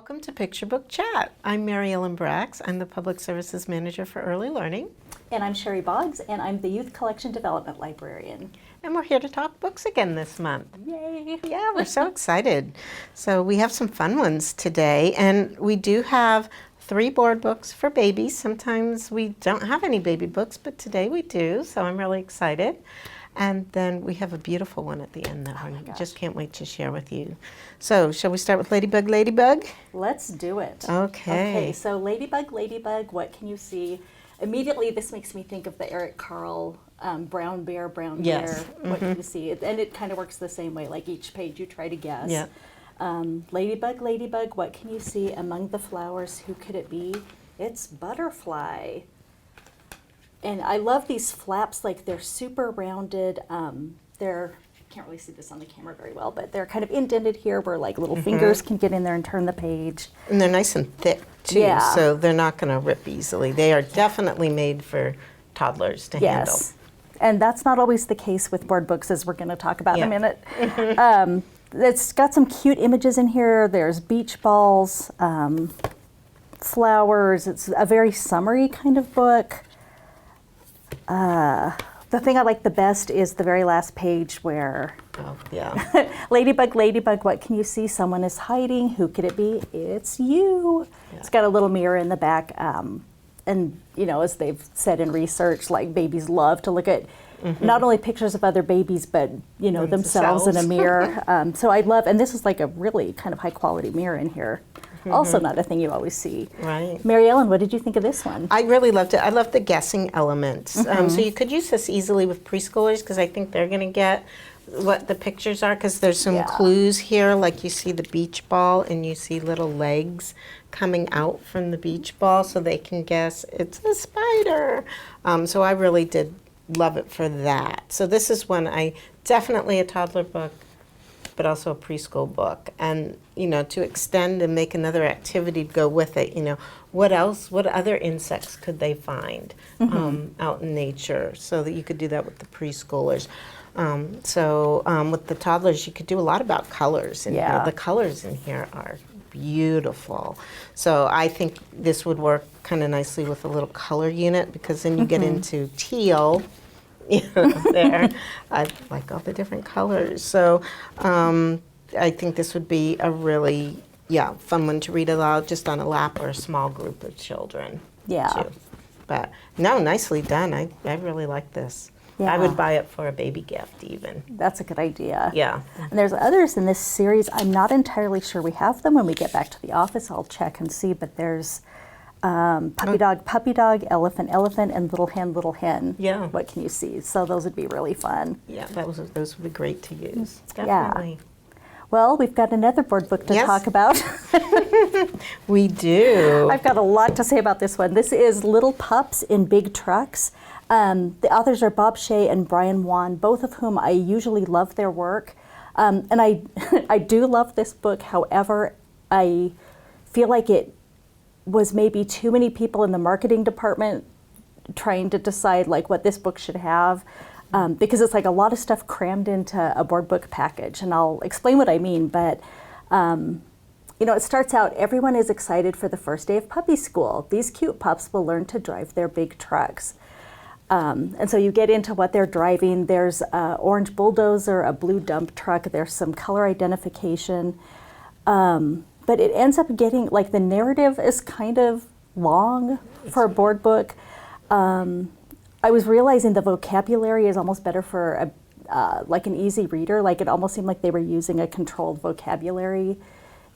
Welcome to Picture Book Chat. I'm Mary Ellen Brax. I'm the Public Services Manager for Early Learning. And I'm Sheri Boggs, and I'm the Youth Collection Development Librarian. And we're here to talk books again this month. Yay! Yeah, we're so excited. So we have some fun ones today, and we do have 3 board books for babies. Sometimes we don't have any baby books, but today we do, so I'm really excited. And then we have a beautiful one at the end that I just can't wait to share with you. So, shall we start with Ladybug, Ladybug? Let's do it. Okay. Okay, so Ladybug, Ladybug, what can you see? Immediately, this makes me think of the Eric Carle Brown Bear, Brown Yes. Bear. What can you see? And it kind of works the same way, like each page you try to guess. Yeah. Ladybug, Ladybug, what can you see among the flowers? Who could it be? It's Butterfly. And I love these flaps, like they're super rounded. They're, I can't really see this on the camera very well, but they're kind of indented here where like little fingers can get in there and turn the page. And they're nice and thick too, Yeah. so they're not going to rip easily. They are definitely made for toddlers to handle. Yes. And that's not always the case with board books, as we're going to talk about in a minute. It's got some cute images in here. There's beach balls, flowers. It's a very summery kind of book. The thing I like the best is the very last page where Oh, yeah. Ladybug, Ladybug, what can you see? Someone is hiding. Who could it be? It's you. Yeah. It's got a little mirror in the back. And, you know, as they've said in research, like babies love to look at not only pictures of other babies, but, you know, themselves in a mirror. So I love, and this is like a really kind of high quality mirror in here. Also not a thing you always see. Right. Mary Ellen, what did you think of this one? I really loved it. I love the guessing elements. So you could use this easily with preschoolers because I think they're going to get what the pictures are because there's some clues here, like you see the beach ball and you see little legs coming out from the beach ball so they can guess it's a spider. So I really did love it for that. So this is one definitely a toddler book, but also a preschool book. And, you know, to extend and make another activity to go with it, you know, what other insects could they find out in nature so that you could do that with the preschoolers. With the toddlers, you could do a lot about colors in here. The colors in here are beautiful. So I think this would work kind of nicely with a little color unit because then you get into teal. You know, there. I like all the different colors. So I think this would be a really, fun one to read aloud just on a lap or a small group of children. Yeah. Too. But no, nicely done. I really like this. Yeah. I would buy it for a baby gift even. That's a good idea. Yeah. And there's others in this series. I'm not entirely sure we have them. When we get back to the office, I'll check and see. But there's puppy dog, elephant, and little hen. Yeah. What can you see? So those would be really fun. Yeah, those would be great to use. Definitely. Well, we've got another board book to talk about. We do. I've got a lot to say about this one. This is Little Pups in Big Trucks. The authors are Bob Shea and Brian Wan, both of whom I usually love their work. And I do love this book. However, I feel like it was maybe too many people in the marketing department trying to decide like what this book should have. Because it's like a lot of stuff crammed into a board book package. And I'll explain what I mean. But, you know, it starts out, everyone is excited for the first day of puppy school. These cute pups will learn to drive their big trucks. And so you get into what they're driving. There's an orange bulldozer, a blue dump truck. There's some color identification. But it ends up getting, like the narrative is kind of long for a board book. I was realizing the vocabulary is almost better for like an easy reader. Like it almost seemed like they were using a controlled vocabulary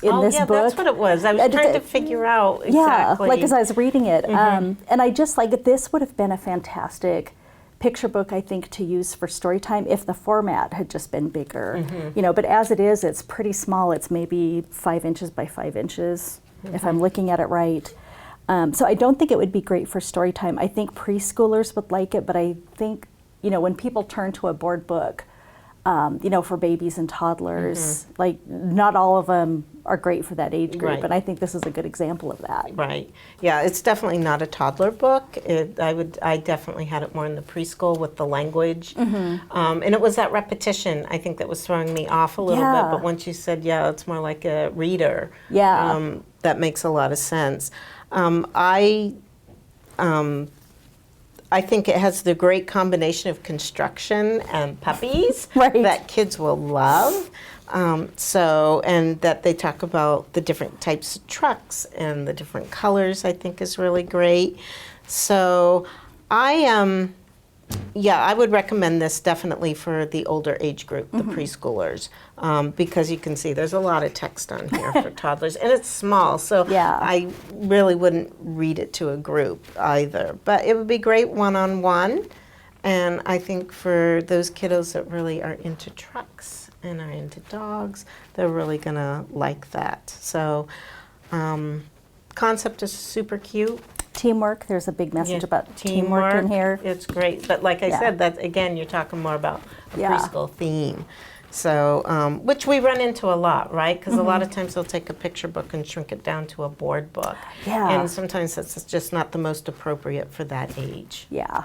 in this book. That's what it was. I was trying to figure out exactly. Yeah, like as I was reading it. And I just like, this would have been a fantastic picture book, I think, to use for story time if the format had just been bigger. You know, but as it is, it's pretty small. It's maybe 5 inches by 5 inches, if I'm looking at it right. So I don't think it would be great for story time. I think preschoolers would like it, but I think, you know, when people turn to a board book, you know, for babies and toddlers, like not all of them are great for that age group, and I think this is a good example of that. Right. Yeah, it's definitely not a toddler book. I definitely had it more in the preschool with the language, and it was that repetition I think that was throwing me off a little bit. But once you said, it's more like a reader. that makes a lot of sense. I think it has the great combination of construction and puppies Right. that kids will love. And that they talk about the different types of trucks and the different colors, I think is really great. So I would recommend this definitely for the older age group, the preschoolers, because you can see there's a lot of text on here for toddlers, and it's small, so I really wouldn't read it to a group either. But it would be great one-on-one, and I think for those kiddos that really are into trucks and are into dogs, they're really gonna like that. So concept is super cute. Teamwork, there's a big message about teamwork in here. It's great. But like I said, that again, you're talking more about a preschool theme. So, which we run into a lot, right? Because a lot of times they'll take a picture book and shrink it down to a board book. Yeah. And sometimes that's just not the most appropriate for that age. Yeah.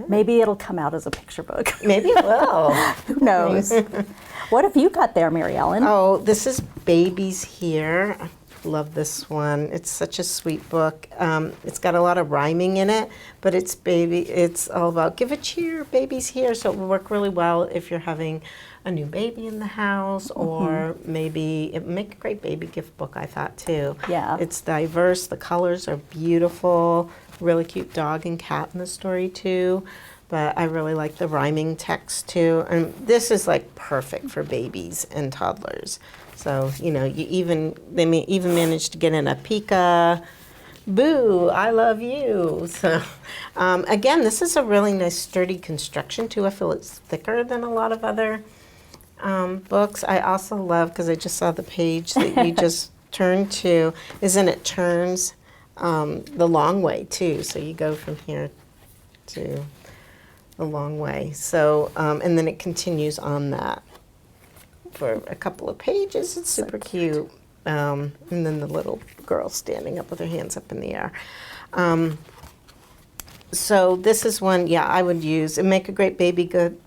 Maybe it'll come out as a picture book. Maybe it will. Who knows? What have you got there, Mary Ellen? Oh, this is Babies Here. Love this one. It's such a sweet book. It's got a lot of rhyming in it, but it's all about give a cheer, baby's here. So it will work really well if you're having a new baby in the house, or maybe it would make a great baby gift book, I thought too. Yeah. It's diverse, the colors are beautiful, really cute dog and cat in the story too. But I really like the rhyming text too. And this is like perfect for babies and toddlers. So, they may even manage to get in a Pika, boo, I love you. So, again, this is a really nice sturdy construction too. I feel it's thicker than a lot of other books. I also love, because I just saw the page that you just turned to, it turns the long way too. So you go from here to the long way. So, and then it continues on that for a couple of pages. It's super cute. And then the little girl standing up with her hands up in the air. So this is one, I would use. It'd make a great baby gift.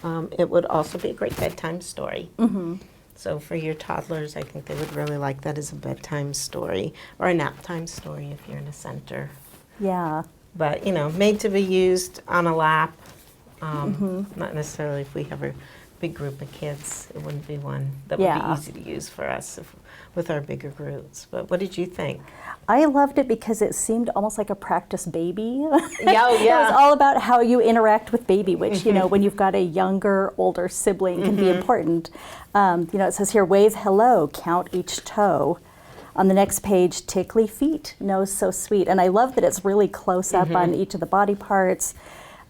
It would also be a great bedtime story. So for your toddlers, I think they would really like that as a bedtime story, or a nap time story if you're in a center. Yeah. But, made to be used on a lap. Not necessarily if we have a big group of kids. It wouldn't be one that would be easy to use for us with our bigger groups. But what did you think? I loved it because it seemed almost like a practice baby. Yeah. It was all about how you interact with baby, which, when you've got a younger, older sibling can be important. It says here, wave hello, count each toe. On the next page, tickly feet, nose so sweet. And I love that it's really close up on each of the body parts.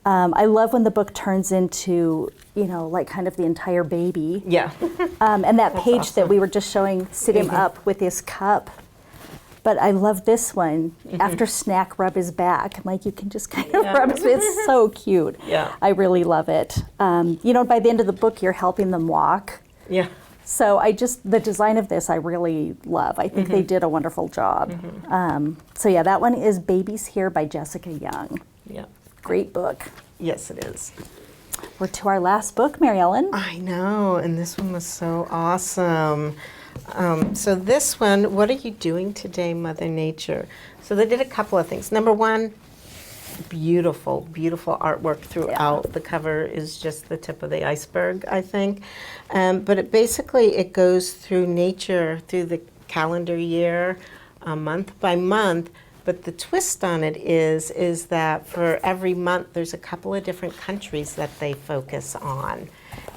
I love when the book turns into, like kind of the entire baby. Yeah. And that page awesome. that we were just showing, sit him up with his cup. But I love this one. After snack, rub his back. Like you can just kind of rub his back. It's so cute. Yeah. I really love it. By the end of the book, you're helping them walk. Yeah. So the design of this I really love. I think they did a wonderful job. That one is Babies Here by Jessica Young. Yeah. Great book. Yes, it is. We're to our last book, Mary Ellen. I know, and this one was so awesome. So this one, what are you doing today, Mother Nature? So they did a couple of things. Number one, beautiful, beautiful artwork throughout. The cover is just the tip of the iceberg, I think. But it goes through nature, through the calendar year, month by month. But the twist on it is that for every month, there's a couple of different countries that they focus on.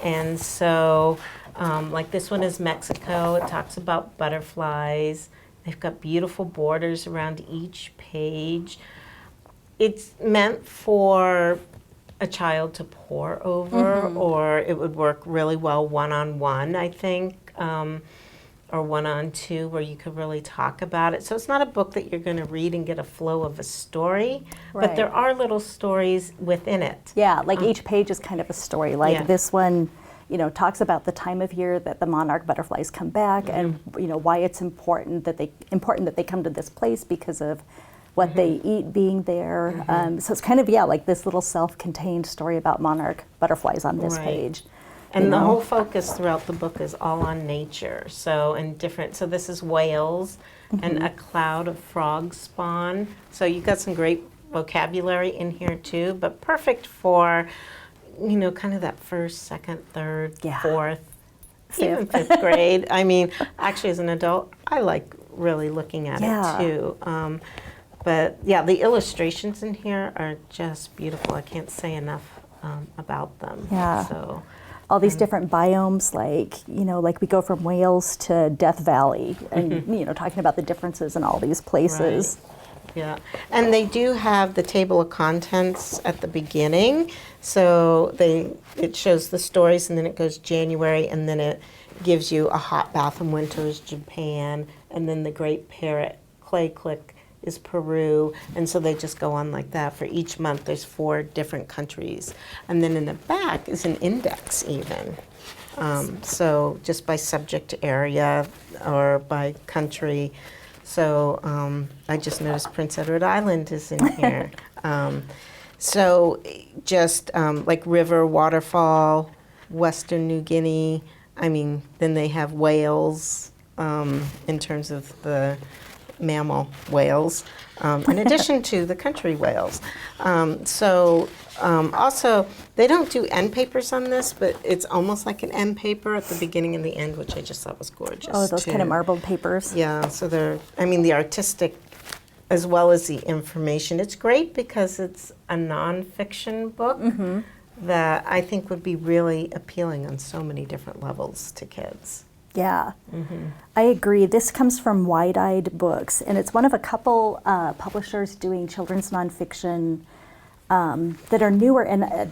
And so, like this one is Mexico. It talks about butterflies. They've got beautiful borders around each page. It's meant for a child to pore over, or it would work really well one-on-one, I think. Or one-on-two, where you could really talk about it. So it's not a book that you're going to read and get a flow of a story, but there are little stories within it. Yeah, like each page is kind of a story. Like this one, talks about the time of year that the monarch butterflies come back, and why it's important that they come to this place because of what they eat being there. So it's kind of like this little self-contained story about monarch butterflies on this page. And the whole focus throughout the book is all on nature. So, and different, so this is whales and a cloud of frogs spawn. So you got some great vocabulary in here too, but perfect for, you know, kind of that first, second, third, fourth, even fifth grade. I mean, actually as an adult, I like really looking at it too. But yeah, the illustrations in here are just beautiful. I can't say enough about them. Yeah. So all these different biomes, like, you know, like we go from Wales to Death Valley, and, you know, talking about the differences in all these places. Right. Yeah, and they do have the table of contents at the beginning. So it shows the stories, and then it goes January, and then it gives you a hot bath in winter is Japan, and then the Great Parrot Clay Click is Peru, and so they just go on like that. For each month there's 4 different countries, and then in the back is an index even. So just by subject area or by country. So I just noticed Prince Edward Island is in here. So just like river, waterfall, Western New Guinea. I mean, then they have whales in terms of the mammal whales, in addition to the country whales. Also, they don't do end papers on this, but it's almost like an end paper at the beginning and the end, which I just thought was gorgeous. Oh, those kind of marbled papers. Yeah, so they're, I mean, the artistic as well as the information. It's great because it's a nonfiction book that I think would be really appealing on so many different levels to kids. Yeah, I agree. This comes from Wide-Eyed Books, and it's one of a couple publishers doing children's nonfiction that are newer, and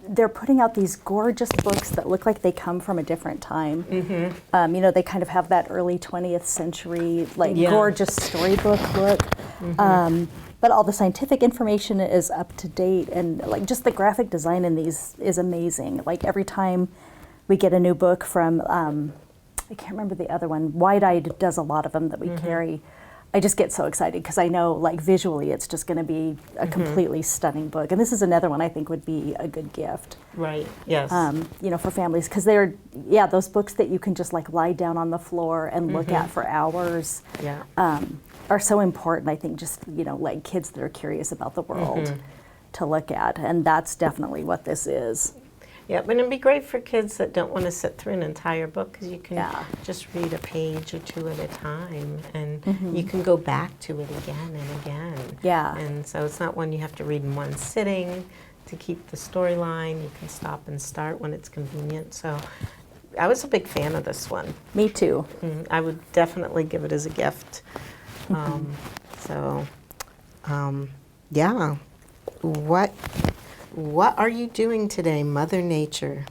they're putting out these gorgeous books that look like they come from a different time. You know, they kind of have that early 20th century, like gorgeous storybook look. But all the scientific information is up to date, and like just the graphic design in these is amazing. Like every time we get a new book from I can't remember the other one. Wide-Eyed does a lot of them that we carry. I just get so excited because I know, like, visually it's just going to be a completely stunning book. And this is another one I think would be a good gift. Right, yes. You know, for families, because they're, those books that you can just, like, lie down on the floor and look at for hours are so important, I think, just, you know, like kids that are curious about the world to look at. And that's definitely what this is. Yeah, but it'd be great for kids that don't want to sit through an entire book because you can just read a page or 2 at a time, and you can go back to it again and again. Yeah. And so it's not one you have to read in one sitting to keep the storyline. You can stop and start when it's convenient. So I was a big fan of this one. Me too. I would definitely give it as a gift. Yeah. What are you doing today, Mother Nature,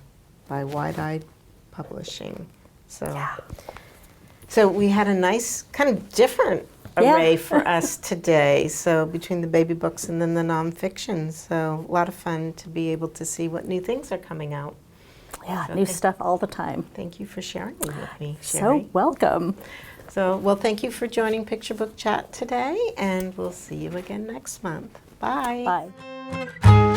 by Wide-Eyed Publishing. So we had a nice, kind of different array for us today. So between the baby books and then the nonfiction. So a lot of fun to be able to see what new things are coming out. Yeah, so new stuff all the time. Thank you for sharing with me, Sheri. So welcome. So, well, thank you for joining Picture Book Chat today, and we'll see you again next month. Bye. Bye.